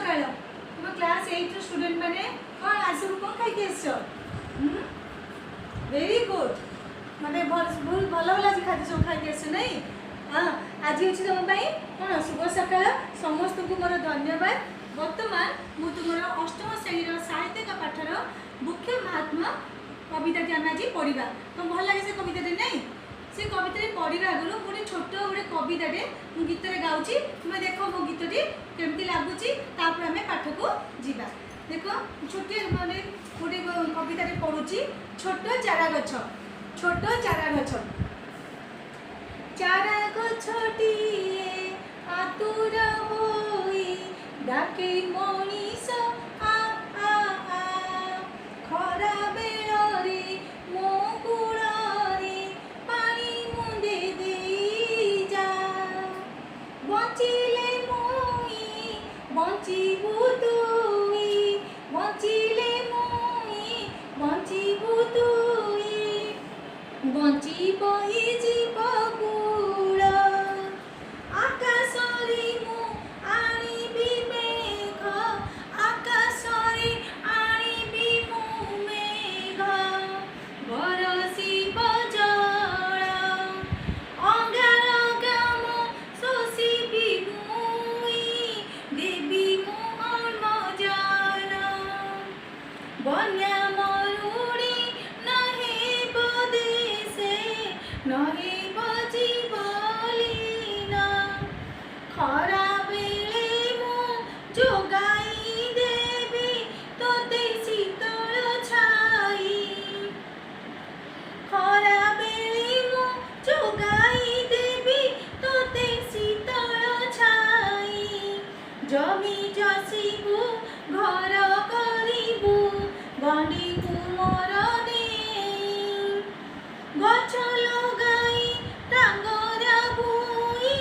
सकाळ तुम class 8 student माने कौन आज सब कौन खाई के आसो वेरी गुड माने बहुत भल भल आज खाद्य सब खाई के आसो नहीं हाँ आज हूँ तुम कौन शुभ सकाळ समस्त को मोर धन्यवाद। वर्तमान मु तुम अष्टम श्रेणी साहित्य पाठर मुख्य महात्मा कविता आम आज पढ़ा तो भल लगे से कविता नहीं से कविता पढ़ा आगु गोटे छोट गोटे कविताटे मु गीत गाँची तुम देख मो गीतटी केमती लगुच आम पाठ को जीवा देख छोटे मैंने गोटे कविता पढ़ुची छोट चारा गछ चारा गछटिए आतुर होई डाके मनीष आ आ आ खरा बेलरे मो कूଳରେ पानी मुंदे देई जा बंचिले मुई बंचिबु तुई बंचिले मुई बंचिबु तुई बंचिब हि जीव कूळ आकाशरे मु आनिबि मेघ आकाशरे आनिबि मु मेघ बरसिब जल अंगार गाम शोषिबि मुई देबि मु अम्लजान बन्या मरुड़ी नहेब देशे नहेब जीवलीन खरा बेले मु जोगाई देबी तोते शीतल छाई खरा बेले मु जोगाई देबी तोते शीतल छाई जमी जसिबु घर करिबु गंडी कुमर देई गछ लगाई टांगरा भूई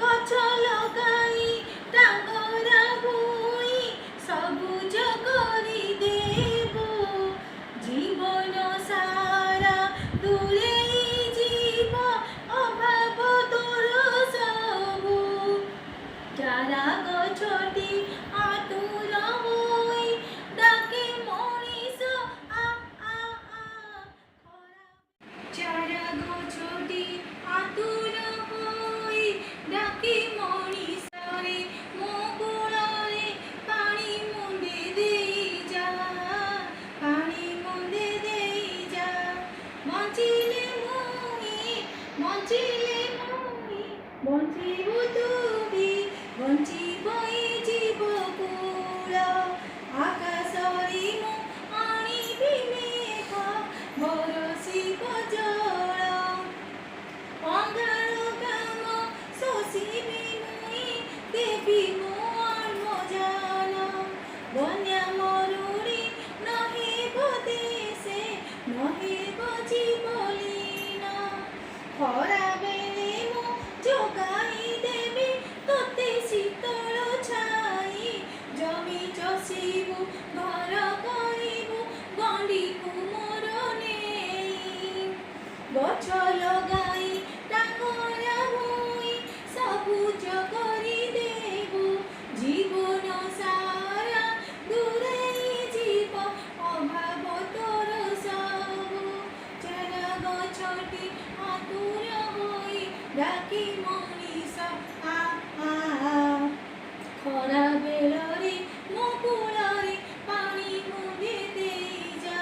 गछ लगाई टांगरा भूई सबुज करी देबु जीवन सारा दूरेई जीव अभाव तोर सबु चारा गछटी आतुर होई डाके मनीष आ आ आ चारा गछटी आतुर होई डाके मनीष रे मो कूଳରେ पानी मुंदे देई जा पानी मुंदे देई जा बंचिले मुई बंचिबु तुई बंचिब हि जीव कूळ आकाशरे मु आनिबि मेघ बरसिब जल अंगार गाम शोषिबि मुई देबि मु अम्लजान बन्या मरुड़ी नहेब देशे नहेब जीवलीन खरा बेले मु जोगाई देबी तोते शीतल छाई जमी चसिबु घर करिबु गंडी कुमर नेई गछ लगाई टांगरा भूई सबुज करी देबु जीवन सारा दूरेई जीव अभाव तोर सबु चारा गछटी आतुर होई डाकी मनीष आ आ आ खरा बेलरे मो कूଳରେ पानी मुंदे देई जा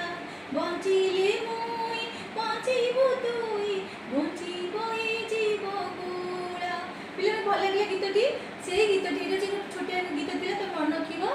बंचिले मुई बंचिबु तुई बंचिब हि जीव कूळ पिले भल लगे गीतटी से गीतटी छोटे गीत थिला तो मन रखिबो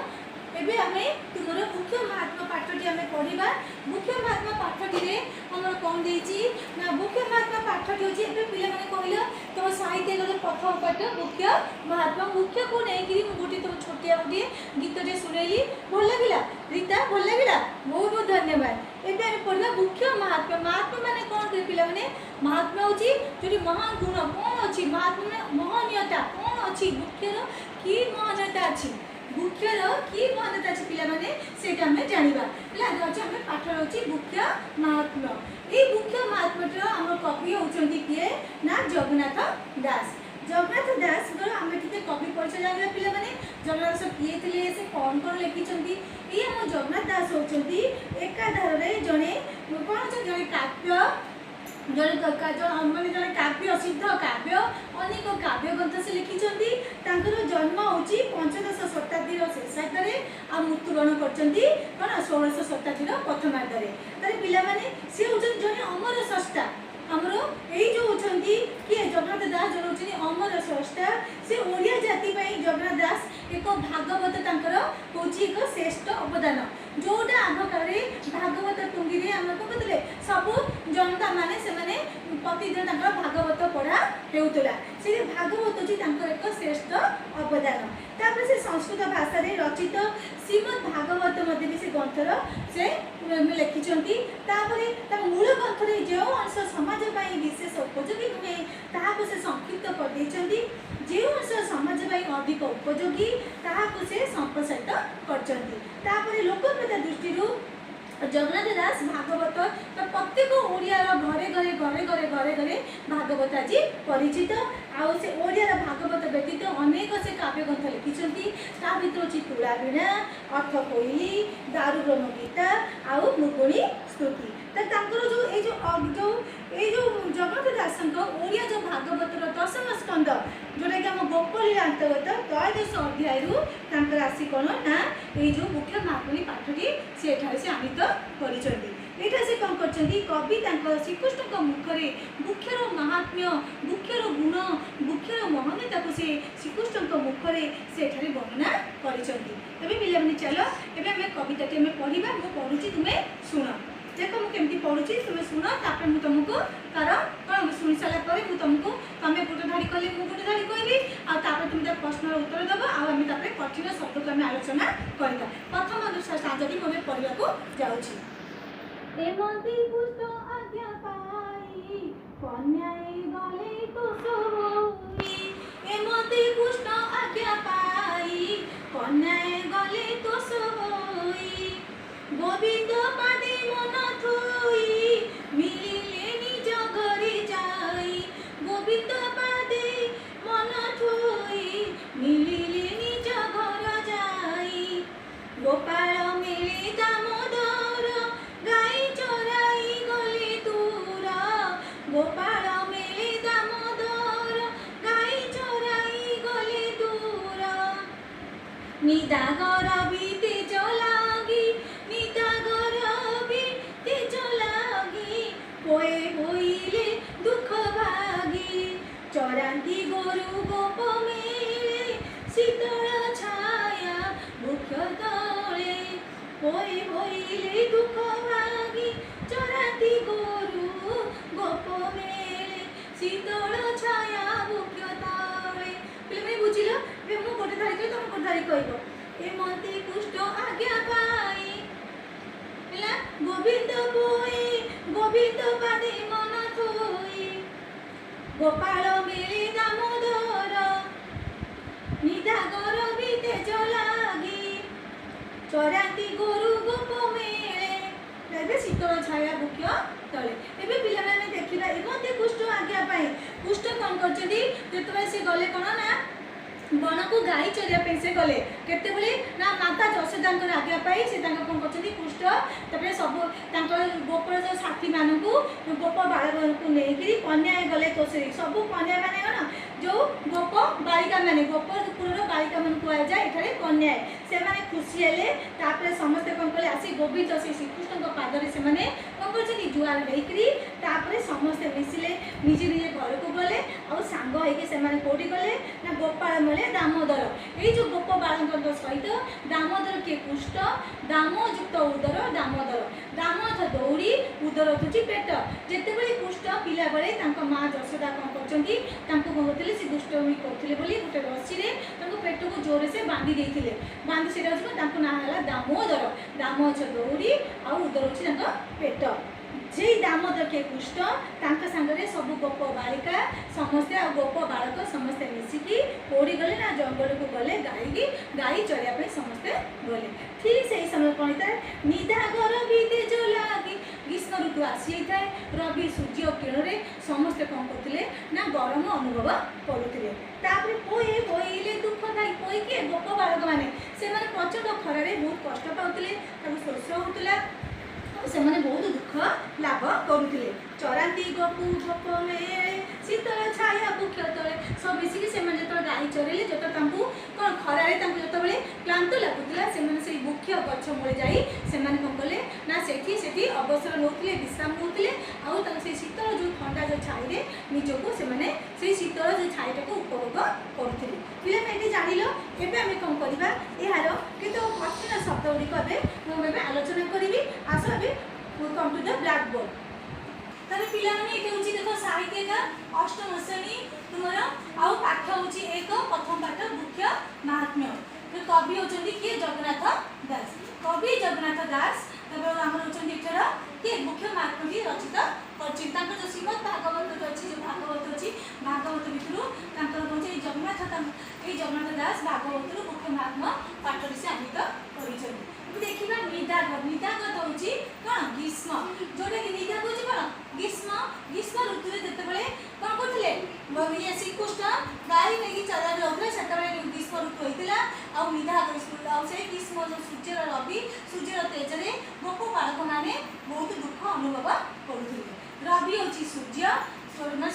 एबे आमे तुमर मुख्य महात्मा पाठटी आमे पढ़िबा मुख्य महात्मा पाठटी रे हमर कोन देछि ना मुख्य महात्मा पाठटी होछि एबे पिले माने कहिलो तो साहित्य गले प्रथम पाठ मुख्य महात्मा मुख्य को नै गिरी मु गोटी तो छोटिया गोटी गीतटे सुनैली भल लागिला रीता भल लागिला बहुत बहुत धन्यवाद। एबे आमे पढ़ला मुख्य महात्मा महात्मा माने कोन के पिले माने महात्मा होछि जोटी महान गुण कोन अछि महात्मा महानियता कोन अछि मुख्य रो की महानता अछि मुख्यर कि महानता अच्छी पिला माने सेटा हमें जानिबा पिला आज हमें पाठ रहउची मुख्य महात्मा ए मुख्य महात्मा हमर कवि होचंती किए ना जगन्नाथ दास। जगन्नाथ दास हमें टिके कवि परिचय जानिबा पिला माने जगन्नाथ दास किए थे से कौन कौन लिखिं ये आम जगन्नाथ दास होती एकाधारे जड़े कौन जड़े काव्य जड़े काव्य सिद्ध काव्य अनेक काव्य ग्रंथ से लिखिं जन्म होची 15श शताब्दी शेषार्ध आ मृत्युवरण कर 16श शताब्दी प्रथमार्ध पे सी हूँ जड़े अमर स्रष्टा आमर ये किए जगन्नाथ दास जो होती अमर स्रष्टा से ओडिया जाति जगन्नाथ दास एक भागवत तांकर होची एक श्रेष्ठ अवदान जोटा आग काल भागवत टुंगी आम कौन कहते सब जनता माने से प्रतिदिन भागवत पढ़ा होता से भागवत होची एक श्रेष्ठ अवदान तापर से संस्कृत भाषा रे रचित श्रीमद् भागवत मध्य भी से ग्रंथर से लिखिं मूल ग्रंथ जो अंश समाज विशेष उपयोगी नुहे ताकू से संक्षिप्त कर जो अंश समाज अधिक उपयोगी ताकू से संप्रसारित कर लोकप्रियता दृष्टि जगन्नाथ दास भागवत तो प्रत्येक ओडिया घरे घरे घरे घरे घरे घरे भागवत आज परिचित आउ से ओडिया भागवत व्यतीत अनेक से काव्य ग्रंथ लिखिं भर अच्छी तुला वीणा अर्थ कोईली दारू ब्रह्म गीता आउ मुगुणी स्तुति जो जो जगन्नाथ दास ओडिया जो भागवतर 10म स्कंद जोटा कि आम गोपली अंतर्गत 13 अध्याय आसी कौन ना ये जो मुख्य महात्मी पाठटी से आनीत कर से कौन कर कवि श्रीकृष्ण मुखरे मुख्यर महात्म्य मुख्यर गुण मुख्यर महनीयता को से श्रीकृष्ण मुखरे से वर्णना कर पिलानी चल एवं कविताटी पढ़ा मुझे पढ़ुची तुम्हें शुण देख मुझे पढ़ुची तुम्हें शुण तापर मुझे तुमको तार कौन शुणी सारापर मुझे तुमको तुम्हें गोटे धाड़ी कले मुझे गोटे धाड़ी कहबी आपर तुम प्रश्न उत्तर देव आम कठिन शब्द को आम आलोचना करवा प्रथम साजटी मुझे पढ़ा जाऊँगी आज्ञा पाई कन्याए गले तो सोई एमती पुष्ट आज्ञा पाई कन्याए गले तो सोई गोविंद पादे मन थोई मिलिले निज घरे जाई गोविंद पादे मन थोई मिलिले निज घर जाई गोपाल मिले दामोदर गाई चराई गले दूर गोपाल मिले दामोदर गाई चराई गले दूर निदागर भी तेज लागी निदागर भी तेज लागी होए होइले दुख भागी चरांती गोरु गोप मेले शीतल छाया मुख्य तले होए होइले दुख भागी चरांती गोरु गोप मेले शीतल छाया मुख्य तले पे बुझिल मु गोटे धारी कह तुम गोटे धारी कह एमती कुष्ठ आज्ञा पाई गोविंद बोई गोविंद पादे मन थोई गोपाल मिले दामोदर निदागर भी तेज लागी चरांती गोरु गोप मेले शीतल छाया मुख्य तले एबे पिला माने देखिबा एमती कुष्ठ आज्ञा पाई कुष्ठ कौन करछदी जेतबे से गले कोन ना वन को गाई चरिया से गले केते ना माता यशोदा आज्ञा पाई से कौन कर कुष्ठ तापर सब गोपर जो साथी मानक गोप बालक को लेकिन कन्या गले तोषरी सब कन्या मैंने कौन जो गोप बालिका मैंने गोपपुर बालिका मान कहुए ये कन्या से मैंने खुशी है समस्ते कौन कले आसी गोविंद से श्रीकृष्ण पादर से कौन कर जुआर होकर समस्ते मिसिले निजे निजे घर को गले और सांग होती कौटी गले ना गोपाल मेले दामोदर ये जो गोप बालक सहित दामोदर किए कुष्ठ दामयुक्त उदर दामोदर दाम दौड़ी उदर होची पेट जिते बड़े कुष्ठ पिला बेले माँ यशोदा कौन कर से दुष्टमी करते गोटे रसी पेट को जोर से बांधी देते बांधी से ना है दामोदर दाम दौड़ी आ उदर होची पेट जे दामोदर के कुष्ठ सांगे सब गोप बालिका समस्ते आ गोप बालक समस्ते मिसिकी कौड़ी गले ना जंगल को गले गाई चलिया समस्ते गले ठीक से समय कौन था निदागर भी तेज लगी ग्रीष्म ऋतु आसी था रवि सूर्य किरण समस्ते कौन करते ना गरम अनुभव करुले पोए पोइले दुख थाई पोई किए गोप बालक से प्रचंड खरारे बहुत कष्ट पाते शोष होता से बहुत दुख लाभ करुले चराती गपु गप मेले शीतल छाया बुक्ष तले सब मिसिक जो गाई चरेले जो कौन खरारे जो क्लांत लगुला से बुक्ष गछ मूले जाने कौन कले ना से अवसर नौते विश्राम नौते आउ शीतल जो ठंडा जो छाई निजक से शीतल जो छाईटा को उपभोग करुले पे जान एवं कौन करवा यार कि कठिन शब्द गुड़िक आलोचना करी आस come to the blackboard तबे पिला माने एके होची देखो साहित्य का अष्टम श्रेणी तुमर आउ पाठ होची एक प्रथम पाठ मुख्य महात्म्य तो कवि होचंदी के जगन्नाथ दास कवि जगन्नाथ दास तबे हमर होचंदी एठरा के मुख्य महात्म्य रचित करछि तांकर जो श्रीमद् भागवत जो अछि जो भागवत अछि भागवत भितरु तांकर होची जगन्नाथ दास भागवत रु मुख्य महात्म्य पाठ से आनीत करिछन देखिबा निदाग निदाग होची कोन ग्रीष्म जोडे कि निदाग होची कोन ग्रीष्म ग्रीष्म ऋतु रे जते बेले कोन करथिले ये श्रीकृष्ण गाई नेकी चरा रहले सेते बेले ग्रीष्म ऋतु होइतिला आ निदाग आ से ग्रीष्म जो सूर्य रवि सूर्य तेज रे गोप बालक माने बहुत दुख अनुभव करुथिले रवि होची सूर्य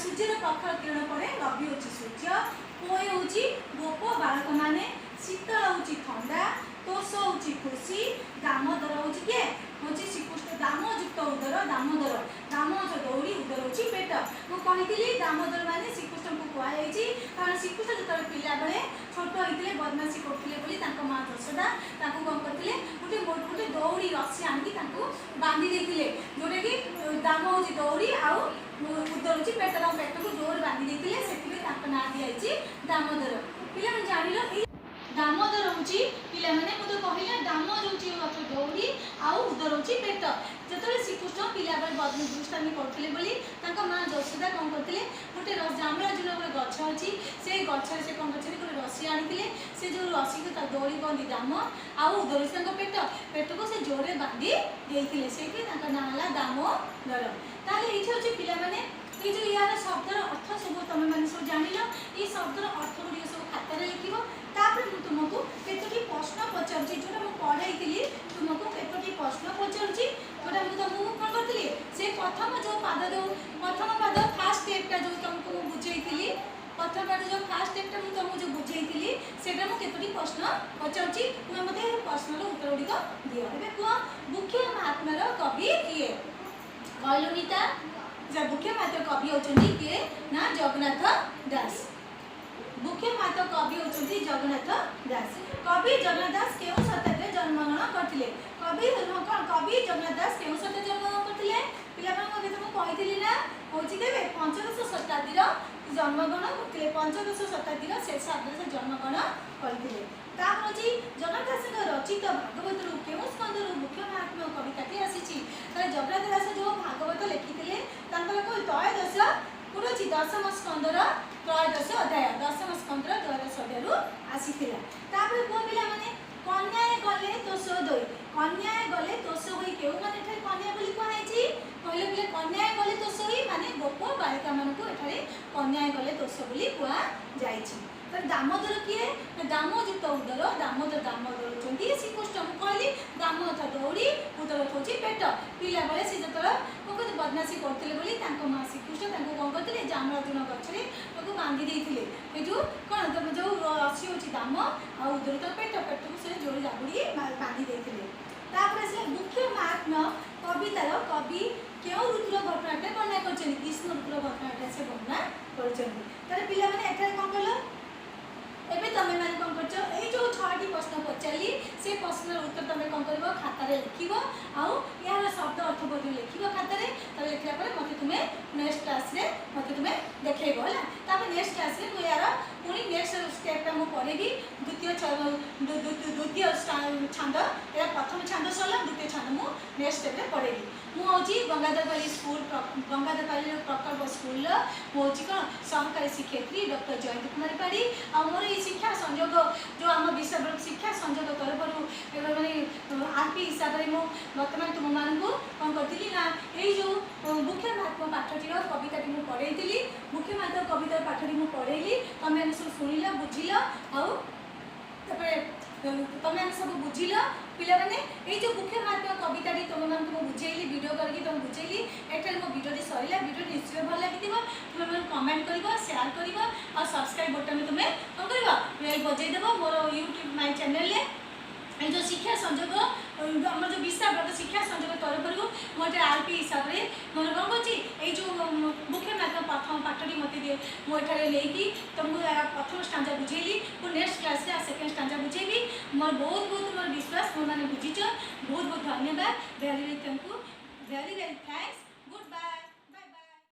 सूर्य प्रखर किरण पड़े रवि होची सूर्य पोय होची गोप बालक माने शीतल होची ठंडा तोष होची खुशी दामोदर होची के होची श्रीकृष्ण दामयुक्त उदर दामोदर दाम जो दौड़ी उदर होची पेट मु कहितली दामोदर माने श्रीकृष्ण को कुआ जाईची कारण श्रीकृष्ण जतरे पिला बेले छोट होइतिले बदमाशी करथिले बोली तांको मां यशोदा तांको कोन करथिले गोटे दौड़ी रस्सी आनी तांको बांधी देथिले जोटे कि दाम होची दौड़ी आउ उदर होची पेट पेट को जोर बांधी देथिले सेति तांको ना दियाईची दामोदर पिला जानिलो दामोदर होची पिला माने मु तो कहिला दाम जोची रथ दौड़ी आउ उदर होची पेट जतले श्रीकृष्ण पिला बेले बदमाशी दुष्टामी करथिले बोली तांको मां यशोदा कोन करथिले गोटे जामराजुर गोटे गछ अछि से गछ से कोन करथिले गोटे रस्सी आनिथिले से जो रस्सी को ता दौड़ी बंदी दाम आउ उदर से तांको पेट को से जोरे बांधी देइथिले सेति तांको नाम हला दामोदर ताले एठी होची पिला माने ये जो यार शब्दर अर्थ सब तुम मैंने सब जान ये शब्दर अर्थ गुड़ी सब खातार लिखो तापर मु तुमको केतोटी प्रश्न पचारुची जोटा मु पढ़ाई तुमको केतोटी प्रश्न पचारुची जोटा मु तुमको कोन करथली से प्रथम जो पाद जो प्रथम पाद फर्स्ट स्टेपटा जो तुमको मु बुझेइथिली प्रथम पाद जो फर्स्ट स्टेपटा मु तुमको जो बुझेइथिली सेटा मु केतोटी प्रश्न पचारुची तुम मते प्रश्नर उत्तर गुड़ी दियो एबे को मुख्य महात्मार कवि किए कहलुनीता जब मुख्य मात्र कवि होचंदी के ना जगन्नाथ दास मुख्य मात्र कवि होचंदी जगन्नाथ दास कवि जगन्नाथ दास केउ शताब्दी जन्मग्रहण करथिले कवि कवि जगन्नाथ दास केउ शताब्दी जन्मग्रहण करथिले पिला मन के तुम कहिथिली ना होची देबे पंचदश शताब्दी रो जन्मग्रहण करथिले पंचदश शताब्दी रो शेष शताब्दी से जन्मग्रहण करथिले तापर जी जगन्नाथ दास रचित भागवत रु केउ स्कंद रु मुख्य महात्म्य कविताटी आसीची त जगन्नाथ दास जो भागवत लिखिथिले तांकर को त्रयोदश पुरोची दशम स्कंदर त्रयोदश अध्याय दशम स्कंदर त्रयोदश अध्याय रु आसीथिला तापर को पिला माने कन्याय गले तोष दोई कन्याय गले तोष होई केउ माने एठारे कन्या बोली कहैछि कहले पिले कन्याय गले तोष होई माने गोप बालिका मानको एठारे कन्याय गले तोष बोली कहा जाईछि तर दामोदर किए दामयुक्त उदर दामोदर दामोदर होचंदी श्रीकृष्ण कहली दाम अर्थात दौड़ी उदर होची पेट पिला बेले से जतरा कोन बदमाशी करथिले बोली तांको मां श्रीकृष्ण तांको कोन करथिले जामराजुन गछरे ताको बांधी देइथिले ए जो कोन तम जो रस्सी होची दाम आ उदर तो पेट पेट को से जोड़ी जाबुड़ी बांधी देइथिले तापर से मुख्य महात्म्य कवितार कवि केउ ऋतुर घटनाटे वर्णना करछन ग्रीष्म ऋतुर घटनाटे से वर्णना करछन तारे पिला माने एठारे कोन कलो एबे तमे माने कोन करछो ए जो 6टी प्रश्न पचाली से प्रश्नर उत्तर तमे कोन करबो खाता रे लिखिबो आउ यार शब्द अर्थ बोली लिखिबो खाता रे तबे लिखला पर मते तुमे नेक्स्ट क्लास रे मते तुमे देखेबो हला तबे नेक्स्ट क्लास रे मु यार पुनी नेक्स्ट स्टेप मु पढेबी द्वितीय छंद एरा प्रथम छंद सरला द्वितीय छंद मु नेक्स्ट स्टेप रे पढेबी मु होची गंगाधरपाली स्कूल गंगाधरपाली प्रकल्प स्कूल मु होची कोन सहकारी शिक्षयित्री डॉक्टर जयंती कुमारी पाड़ी आ मोर शिक्षा संयोग जो आम विश्व शिक्षा संयोग तरफ माने आरपी हिसाब से बर्तमान तुम मानू कौन करी ना ये जो मुख्य महात्मा पाठटी कविताटी मुझे पढ़ाई मुख्य महात्मा कवितार पाठटी मुझे पढ़ेली तुम सब शुणिल बुझिल आउ तुम सब बुझिल पिला माने ए जो मुख्य महात्मा कविता तुम मान बुझेली वीडियो करके तुम बुझेली एठार मो वीडियो सरला वीडियो निश्चय भल लगी तुम कमेंट कर शेयर कर और सब्सक्राइब बटन तुम्हें कौन कर बेल बजेदेव मोर यूट्यूब माय चैनल ये जो शिक्षा संजोग आम जो विशाव्रत शिक्षा संजोग तरफ मुझे आरपी हिसाब से मोर कौन कर जो मुख्य महात्मा प्रथम पाठटी मत दिए मुझे लेकिन तुमको प्रथम स्टांजा बुझेली और नेक्स्ट क्लास सेकेंड स्टांजा बुझेबी मोर बहुत बहुत मोर विश्वास मोर मैंने बुझीच बहुत बहुत धन्यवाद very very thank you very very thanks.